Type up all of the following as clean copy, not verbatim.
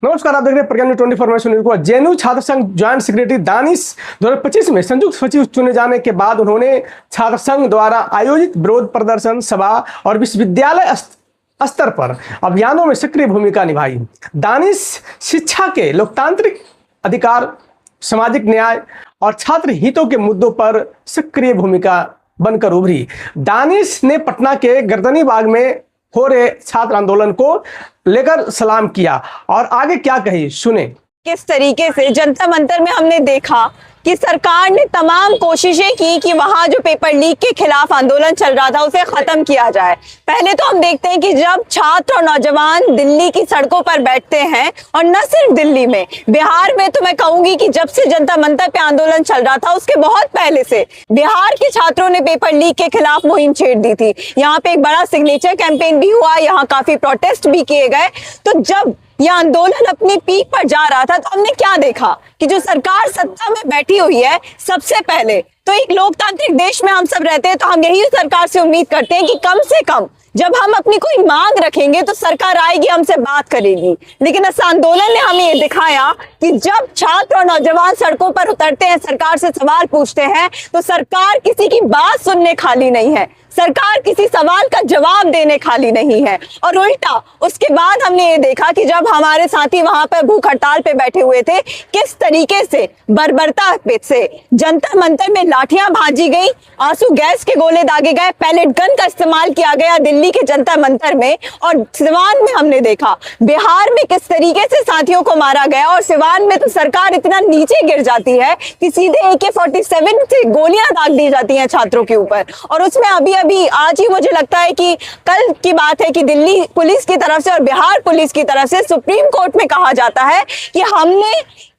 नमस्कार, आप देख रहे हैं प्रज्ञा न्यूज़ 24 को। जेएनयू छात्र संघ ज्वाइंट सेक्रेटरी दानिश 2025 में संयुक्त सचिव चुने जाने के बाद उन्होंने छात्र संघ द्वारा आयोजित विरोध प्रदर्शन, सभा और विश्वविद्यालय स्तर पर अभियानों में सक्रिय भूमिका निभाई। दानिश शिक्षा के लोकतांत्रिक अधिकार, सामाजिक न्याय और छात्र हितों के मुद्दों पर सक्रिय भूमिका बनकर उभरी। दानिश ने पटना के गर्दनी बाग में हो रहे छात्र आंदोलन को लेकर सलाम किया और आगे क्या कही, सुने। किस तरीके से जंतर मंतर में हमने देखा कि सरकार ने तमाम कोशिशें की कि वहां जो पेपर लीक के खिलाफ आंदोलन चल रहा था उसे खत्म किया जाए। पहले तो हम देखते हैं कि जब छात्र और नौजवान दिल्ली की सड़कों पर बैठते हैं, और न सिर्फ दिल्ली में, बिहार में तो मैं कहूंगी कि जब से जंतर मंतर पे आंदोलन चल रहा था उसके बहुत पहले से बिहार के छात्रों ने पेपर लीक के खिलाफ मुहिम छेड़ दी थी। यहाँ पे एक बड़ा सिग्नेचर कैंपेन भी हुआ, यहाँ काफी प्रोटेस्ट भी किए गए। तो जब यह आंदोलन अपनी पीक पर जा रहा था तो हमने क्या देखा कि जो सरकार सत्ता में बैठी हुई है, सबसे पहले तो एक लोकतांत्रिक देश में हम सब रहते हैं, तो हम यही सरकार से उम्मीद करते हैं कि कम से कम जब हम अपनी कोई मांग रखेंगे तो सरकार आएगी, हमसे बात करेगी। लेकिन इस आंदोलन ने हमें ये दिखाया कि जब छात्र और नौजवान सड़कों पर उतरते हैं, सरकार से सवाल पूछते हैं, तो सरकार किसी की बात सुनने खाली नहीं है, सरकार किसी सवाल का जवाब देने खाली नहीं है। और उल्टा उसके बाद हमने ये देखा कि जब हमारे साथी वहां पर भूख हड़ताल पे बैठे हुए थे, किस तरीके से बर्बरता से जंतर मंतर में लाठियां भाजी गई, आंसू गैस के गोले दागे गए, पैलेट गन का इस्तेमाल किया गया दिल्ली के जंतर मंतर में। और सिवान में हमने देखा बिहार में किस तरीके से साथियों को मारा गया, और सिवान में तो सरकार इतना नीचे गिर जाती है कि सीधे AK-47 से गोलियां दाग दी जाती हैं छात्रों के ऊपर। और उसमें अभी आज ही मुझे लगता है कि कल की बात है कि दिल्ली पुलिस की तरफ से और बिहार पुलिस की तरफ से सुप्रीम कोर्ट में कहा जाता है कि हमने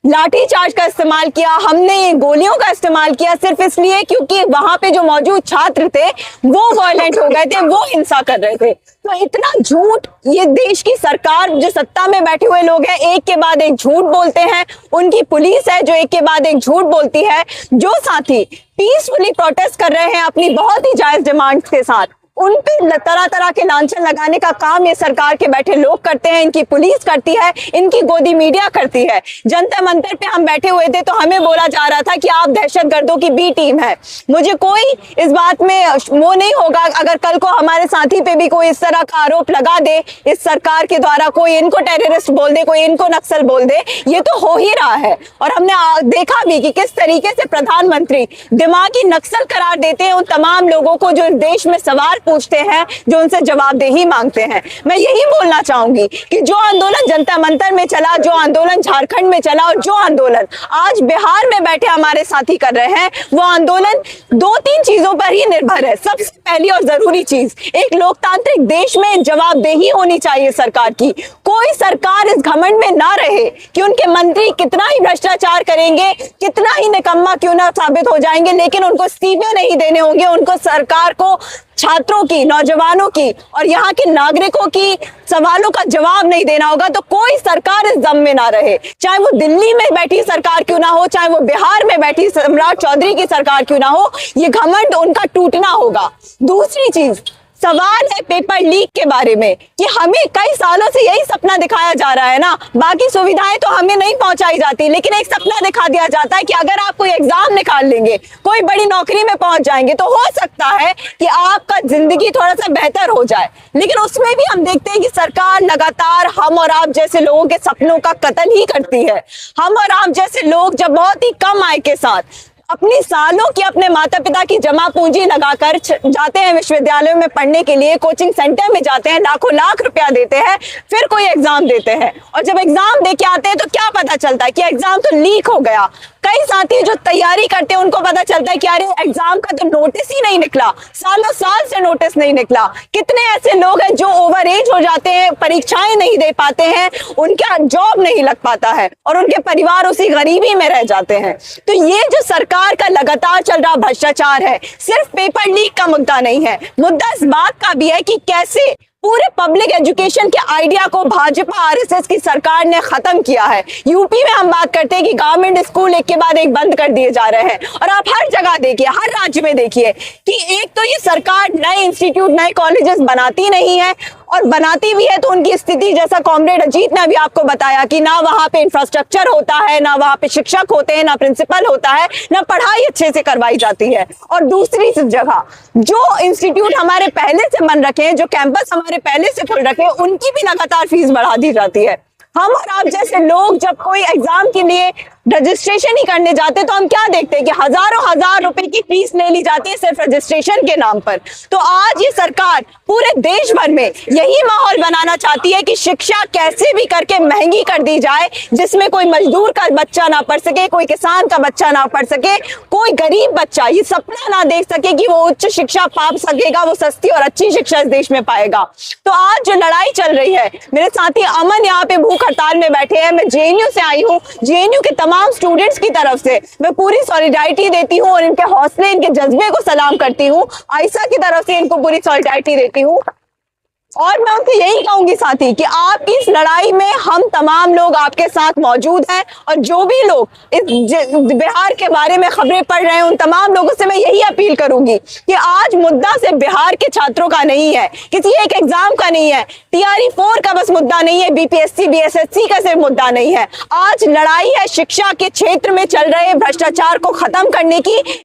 लाठीचार्ज का इस्तेमाल किया, हमने ये गोलियों का इस्तेमाल किया सिर्फ इसलिए क्योंकि वहां पे जो मौजूद छात्र थे वो वायलेंट हो गए थे, वो हिंसा कर रहे थे। तो इतना झूठ ये देश की सरकार, जो सत्ता में बैठे हुए लोग हैं, एक के बाद एक झूठ बोलते हैं। उनकी पुलिस है जो एक के बाद एक झूठ बोलती है। जो साथी पीसफुली प्रोटेस्ट कर रहे हैं अपनी बहुत ही जायज डिमांड्स के साथ, उन पे तरह तरह के लांछन लगाने का काम ये सरकार के बैठे लोग करते हैं, इनकी पुलिस करती है, इनकी गोदी मीडिया करती है। जंतर मंतर पे हम बैठे हुए थे तो हमें बोला जा रहा था कि आप दहशतगर्दों की बी टीम है। मुझे कोई इस बात में वो नहीं होगा अगर कल को हमारे साथी पे भी कोई इस तरह का आरोप लगा दे इस सरकार के द्वारा, कोई इनको टेररिस्ट बोल दे, कोई इनको नक्सल बोल दे। ये तो हो ही रहा है। और हमने देखा भी कि किस तरीके से प्रधानमंत्री दिमागी नक्सल करार देते हैं उन तमाम लोगों को जो इस देश में सवाल पूछते हैं, जो उनसे जवाबदेही मांगते हैं। मैं यही बोलना चाहूंगी कि जो आंदोलन जंतर मंतर में चला, जो आंदोलन झारखंड में चला, और जो आंदोलन आज बिहार में बैठे हमारे साथी कर रहे हैं, वो आंदोलन 2-3 चीजों पर ही निर्भर है। सबसे पहली और जरूरी चीज, एक लोकतांत्रिक देश में जवाबदेही होनी चाहिए सरकार की। कोई सरकार इस घमंड में ना रहे कि उनके मंत्री कितना ही भ्रष्टाचार करेंगे, कितना ही निकम्मा क्यों ना साबित हो जाएंगे, लेकिन उनको इस्तीफे नहीं देने होंगे। उनको सरकार को छात्रों की, नौजवानों की और यहाँ के नागरिकों की सवालों का जवाब नहीं देना होगा। तो कोई सरकार इस दम में ना रहे, चाहे वो दिल्ली में बैठी सरकार क्यों ना हो, चाहे वो बिहार में बैठी सम्राट चौधरी की सरकार क्यों ना हो, ये घमंड उनका टूटना होगा। दूसरी चीज, सवाल है पेपर लीक के बारे में कि हमें कई सालों से यही सपना दिखाया जा रहा है ना, बाकी सुविधाएं तो हमें नहीं पहुंचाई जाती, लेकिन एक सपना दिखा दिया जाता है कि अगर आप कोई एग्जाम निकाल लेंगे, कोई बड़ी नौकरी में पहुंच जाएंगे, तो हो सकता है कि आपका जिंदगी थोड़ा सा बेहतर हो जाए। लेकिन उसमें भी हम देखते हैं कि सरकार लगातार हम और आप जैसे लोगों के सपनों का कत्ल ही करती है। हम और आप जैसे लोग जब बहुत ही कम आय के साथ अपनी सालों की, अपने माता पिता की जमा पूंजी लगाकर जाते हैं विश्वविद्यालयों में पढ़ने के लिए, कोचिंग सेंटर में जाते हैं, लाखों लाख रुपया देते हैं, फिर कोई एग्जाम देते हैं, और जब एग्जाम दे के आते हैं तो क्या पता चलता है कि एग्जाम तो लीक हो गया। कई साथी जो तैयारी करते हैं उनको पता चलता है कि अरे एग्जाम का तो नोटिस ही नहीं निकला, सालों साल से नोटिस नहीं निकला। कितने ऐसे लोग हैं जो ओवर एज हो जाते हैं, परीक्षाएं नहीं दे पाते हैं, उनका जॉब नहीं लग पाता है और उनके परिवार उसी गरीबी में रह जाते हैं। तो ये जो सरकार का लगातार चल रहा भ्रष्टाचार है, सिर्फ पेपर लीक का मुद्दा नहीं है, मुद्दा इस बात का भी है कि कैसे पूरे पब्लिक एजुकेशन के आइडिया को भाजपा आरएसएस की सरकार ने खत्म किया है। यूपी में हम बात करते हैं कि गवर्नमेंट स्कूल एक के बाद एक बंद कर दिए जा रहे हैं, और आप हर जगह देखिए, हर राज्य में देखिए कि एक तो ये सरकार नए इंस्टीट्यूट, नए कॉलेजेस बनाती नहीं है, और बनाती भी है तो उनकी स्थिति जैसा कॉमरेड अजीत ने अभी आपको बताया कि ना वहां पे इंफ्रास्ट्रक्चर होता है, ना वहां पे शिक्षक होते हैं, ना प्रिंसिपल होता है, ना पढ़ाई अच्छे से करवाई जाती है। और दूसरी जगह जो इंस्टीट्यूट हमारे पहले से बन रखे हैं, जो कैंपस हमारे पहले से खुल रखे हैं, उनकी भी लगातार फीस बढ़ा दी जाती है। हम और आप जैसे लोग जब कोई एग्जाम के लिए रजिस्ट्रेशन ही करने जाते तो हम क्या देखते हैं कि हजारों हजार रुपए की फीस ले ली जाती है सिर्फ रजिस्ट्रेशन के नाम पर। तो आज ये सरकार पूरे देश भर में यही माहौल बनाना चाहती है कि शिक्षा कैसे भी करके महंगी कर दी जाए, जिसमें कोई मजदूर का बच्चा ना पढ़ सके, कोई किसान का बच्चा ना पढ़ सके, कोई गरीब बच्चा ये सपना ना देख सके कि वो उच्च शिक्षा पा सकेगा, वो सस्ती और अच्छी शिक्षा इस देश में पाएगा। तो आज जो लड़ाई चल रही है, मेरे साथी अमन यहाँ पे भूख हड़ताल में बैठे हैं, मैं जेएनयू से आई हूँ। जेएनयू के तमाम स्टूडेंट्स की तरफ से मैं पूरी सॉलिडारिटी देती हूँ और इनके हौसले, इनके जज्बे को सलाम करती हूँ। आयशा की तरफ से इनको पूरी सॉलिडारिटी देती हूँ और मैं उनसे यही कहूंगी साथी कि आपकी इस लड़ाई में हम तमाम लोग आपके साथ मौजूद हैं। और जो भी लोग इस बिहार के बारे में खबरें पढ़ रहे हैं, उन तमाम लोगों से मैं यही अपील करूंगी कि आज मुद्दा सिर्फ बिहार के छात्रों का नहीं है, किसी एक एग्जाम का नहीं है, TRE 4 का बस मुद्दा नहीं है, BPSC BSSC का सिर्फ मुद्दा नहीं है। आज लड़ाई है शिक्षा के क्षेत्र में चल रहे भ्रष्टाचार को खत्म करने की।